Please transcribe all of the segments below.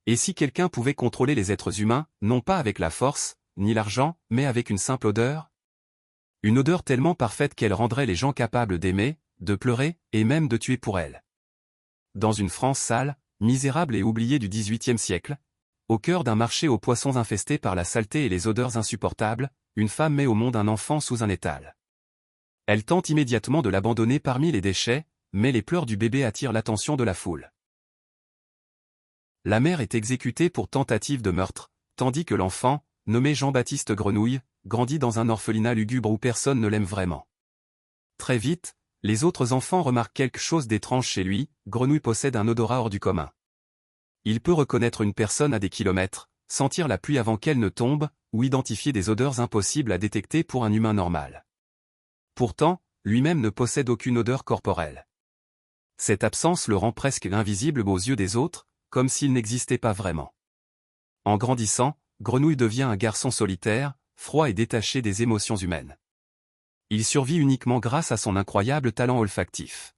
Et si quelqu'un pouvait contrôler les êtres humains, non pas avec la force, ni l'argent, mais avec une simple odeur? Une odeur tellement parfaite qu'elle rendrait les gens capables d'aimer, de pleurer, et même de tuer pour elle. Dans une France sale, misérable et oubliée du XVIIIe siècle, au cœur d'un marché aux poissons infesté par la saleté et les odeurs insupportables, une femme met au monde un enfant sous un étal. Elle tente immédiatement de l'abandonner parmi les déchets, mais les pleurs du bébé attirent l'attention de la foule. La mère est exécutée pour tentative de meurtre, tandis que l'enfant, nommé Jean-Baptiste Grenouille, grandit dans un orphelinat lugubre où personne ne l'aime vraiment. Très vite, les autres enfants remarquent quelque chose d'étrange chez lui. Grenouille possède un odorat hors du commun. Il peut reconnaître une personne à des kilomètres, sentir la pluie avant qu'elle ne tombe, ou identifier des odeurs impossibles à détecter pour un humain normal. Pourtant, lui-même ne possède aucune odeur corporelle. Cette absence le rend presque invisible aux yeux des autres, comme s'il n'existait pas vraiment. En grandissant, Grenouille devient un garçon solitaire, froid et détaché des émotions humaines. Il survit uniquement grâce à son incroyable talent olfactif.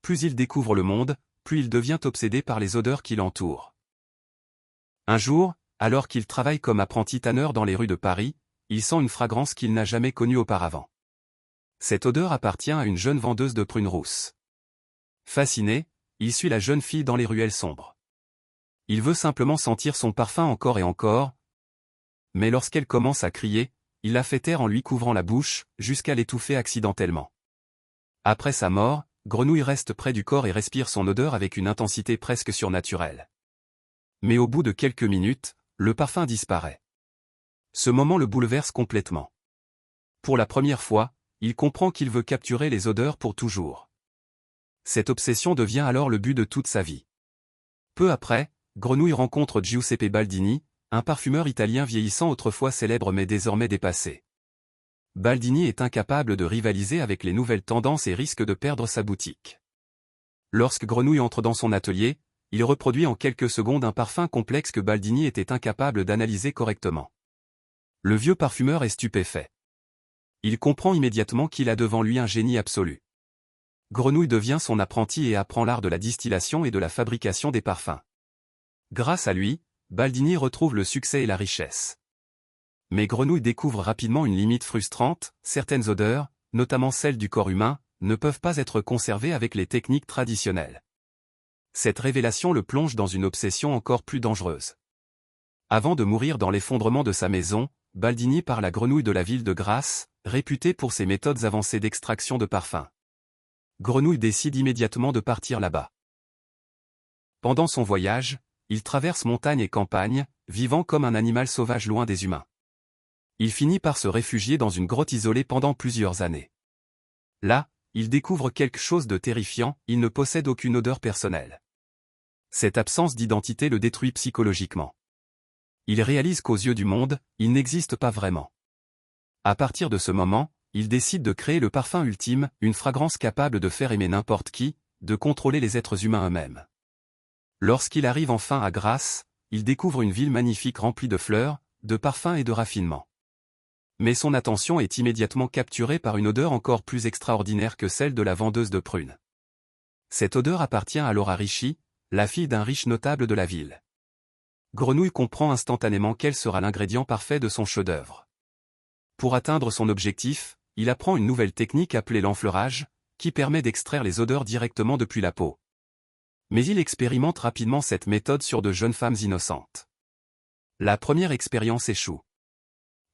Plus il découvre le monde, plus il devient obsédé par les odeurs qui l'entourent. Un jour, alors qu'il travaille comme apprenti tanneur dans les rues de Paris, il sent une fragrance qu'il n'a jamais connue auparavant. Cette odeur appartient à une jeune vendeuse de prunes rousses. Fasciné, il suit la jeune fille dans les ruelles sombres. Il veut simplement sentir son parfum encore et encore, mais lorsqu'elle commence à crier, il la fait taire en lui couvrant la bouche, jusqu'à l'étouffer accidentellement. Après sa mort, Grenouille reste près du corps et respire son odeur avec une intensité presque surnaturelle. Mais au bout de quelques minutes, le parfum disparaît. Ce moment le bouleverse complètement. Pour la première fois, il comprend qu'il veut capturer les odeurs pour toujours. Cette obsession devient alors le but de toute sa vie. Peu après, Grenouille rencontre Giuseppe Baldini, un parfumeur italien vieillissant autrefois célèbre mais désormais dépassé. Baldini est incapable de rivaliser avec les nouvelles tendances et risque de perdre sa boutique. Lorsque Grenouille entre dans son atelier, il reproduit en quelques secondes un parfum complexe que Baldini était incapable d'analyser correctement. Le vieux parfumeur est stupéfait. Il comprend immédiatement qu'il a devant lui un génie absolu. Grenouille devient son apprenti et apprend l'art de la distillation et de la fabrication des parfums. Grâce à lui, Baldini retrouve le succès et la richesse. Mais Grenouille découvre rapidement une limite frustrante, certaines odeurs, notamment celles du corps humain, ne peuvent pas être conservées avec les techniques traditionnelles. Cette révélation le plonge dans une obsession encore plus dangereuse. Avant de mourir dans l'effondrement de sa maison, Baldini part la Grenouille de la ville de Grasse, réputée pour ses méthodes avancées d'extraction de parfums. Grenouille décide immédiatement de partir là-bas. Pendant son voyage, il traverse montagnes et campagnes, vivant comme un animal sauvage loin des humains. Il finit par se réfugier dans une grotte isolée pendant plusieurs années. Là, il découvre quelque chose de terrifiant, il ne possède aucune odeur personnelle. Cette absence d'identité le détruit psychologiquement. Il réalise qu'aux yeux du monde, il n'existe pas vraiment. À partir de ce moment, il décide de créer le parfum ultime, une fragrance capable de faire aimer n'importe qui, de contrôler les êtres humains eux-mêmes. Lorsqu'il arrive enfin à Grasse, il découvre une ville magnifique remplie de fleurs, de parfums et de raffinement. Mais son attention est immédiatement capturée par une odeur encore plus extraordinaire que celle de la vendeuse de prunes. Cette odeur appartient à Laura Ricci, la fille d'un riche notable de la ville. Grenouille comprend instantanément quel sera l'ingrédient parfait de son chef-d'œuvre. Pour atteindre son objectif, il apprend une nouvelle technique appelée l'enfleurage, qui permet d'extraire les odeurs directement depuis la peau. Mais il expérimente rapidement cette méthode sur de jeunes femmes innocentes. La première expérience échoue.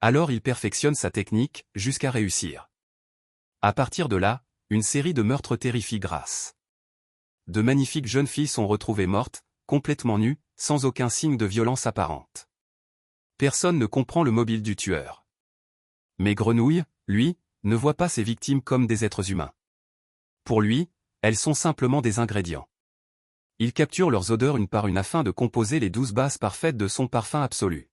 Alors il perfectionne sa technique, jusqu'à réussir. À partir de là, une série de meurtres terrifie Grasse. De magnifiques jeunes filles sont retrouvées mortes, complètement nues, sans aucun signe de violence apparente. Personne ne comprend le mobile du tueur. Mais Grenouille, lui, ne voit pas ses victimes comme des êtres humains. Pour lui, elles sont simplement des ingrédients. Il capture leurs odeurs une par une afin de composer les 12 bases parfaites de son parfum absolu.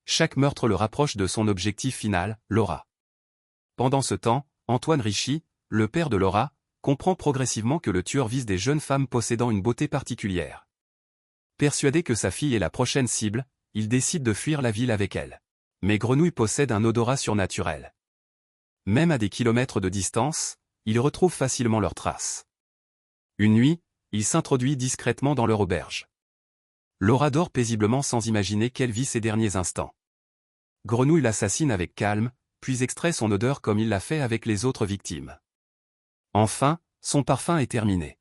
Chaque meurtre le rapproche de son objectif final, Laura. Pendant ce temps, Antoine Ricci, le père de Laura, comprend progressivement que le tueur vise des jeunes femmes possédant une beauté particulière. Persuadé que sa fille est la prochaine cible, il décide de fuir la ville avec elle. Mais Grenouille possède un odorat surnaturel. Même à des kilomètres de distance, il retrouve facilement leurs traces. Une nuit, il s'introduit discrètement dans leur auberge. Laura dort paisiblement sans imaginer qu'elle vit ses derniers instants. Grenouille l'assassine avec calme, puis extrait son odeur comme il l'a fait avec les autres victimes. Enfin, son parfum est terminé.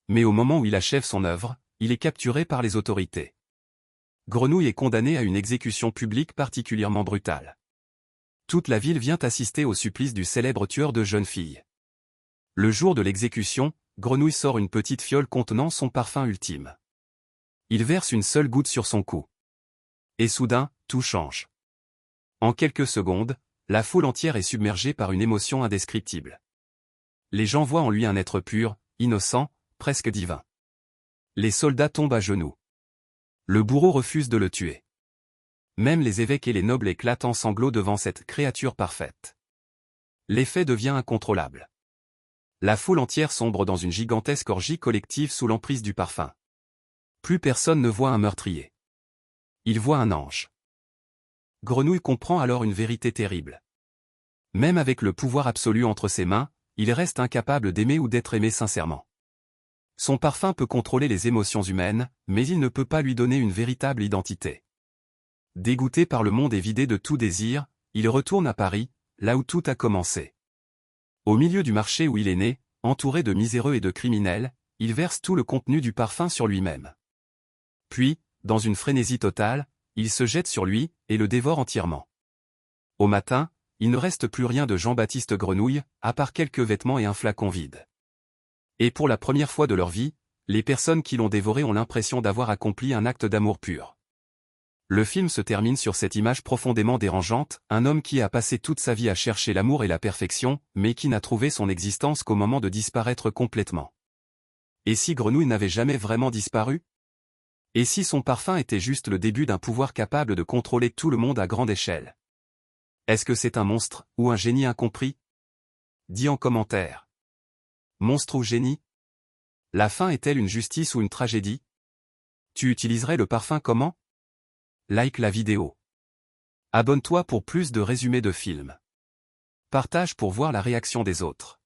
Mais au moment où il achève son œuvre, il est capturé par les autorités. Grenouille est condamné à une exécution publique particulièrement brutale. Toute la ville vient assister au supplice du célèbre tueur de jeunes filles. Le jour de l'exécution, Grenouille sort une petite fiole contenant son parfum ultime. Il verse une seule goutte sur son cou. Et soudain, tout change. En quelques secondes, la foule entière est submergée par une émotion indescriptible. Les gens voient en lui un être pur, innocent, presque divin. Les soldats tombent à genoux. Le bourreau refuse de le tuer. Même les évêques et les nobles éclatent en sanglots devant cette créature parfaite. L'effet devient incontrôlable. La foule entière sombre dans une gigantesque orgie collective sous l'emprise du parfum. Plus personne ne voit un meurtrier. Il voit un ange. Grenouille comprend alors une vérité terrible. Même avec le pouvoir absolu entre ses mains, il reste incapable d'aimer ou d'être aimé sincèrement. Son parfum peut contrôler les émotions humaines, mais il ne peut pas lui donner une véritable identité. Dégoûté par le monde et vidé de tout désir, il retourne à Paris, là où tout a commencé. Au milieu du marché où il est né, entouré de miséreux et de criminels, il verse tout le contenu du parfum sur lui-même. Puis, dans une frénésie totale, il se jette sur lui, et le dévore entièrement. Au matin, il ne reste plus rien de Jean-Baptiste Grenouille, à part quelques vêtements et un flacon vide. Et pour la première fois de leur vie, les personnes qui l'ont dévoré ont l'impression d'avoir accompli un acte d'amour pur. Le film se termine sur cette image profondément dérangeante, un homme qui a passé toute sa vie à chercher l'amour et la perfection, mais qui n'a trouvé son existence qu'au moment de disparaître complètement. Et si Grenouille n'avait jamais vraiment disparu ? Et si son parfum était juste le début d'un pouvoir capable de contrôler tout le monde à grande échelle? Est-ce que c'est un monstre, ou un génie incompris? Dis en commentaire. Monstre ou génie? La fin est-elle une justice ou une tragédie? Tu utiliserais le parfum comment? Like la vidéo. Abonne-toi pour plus de résumés de films. Partage pour voir la réaction des autres.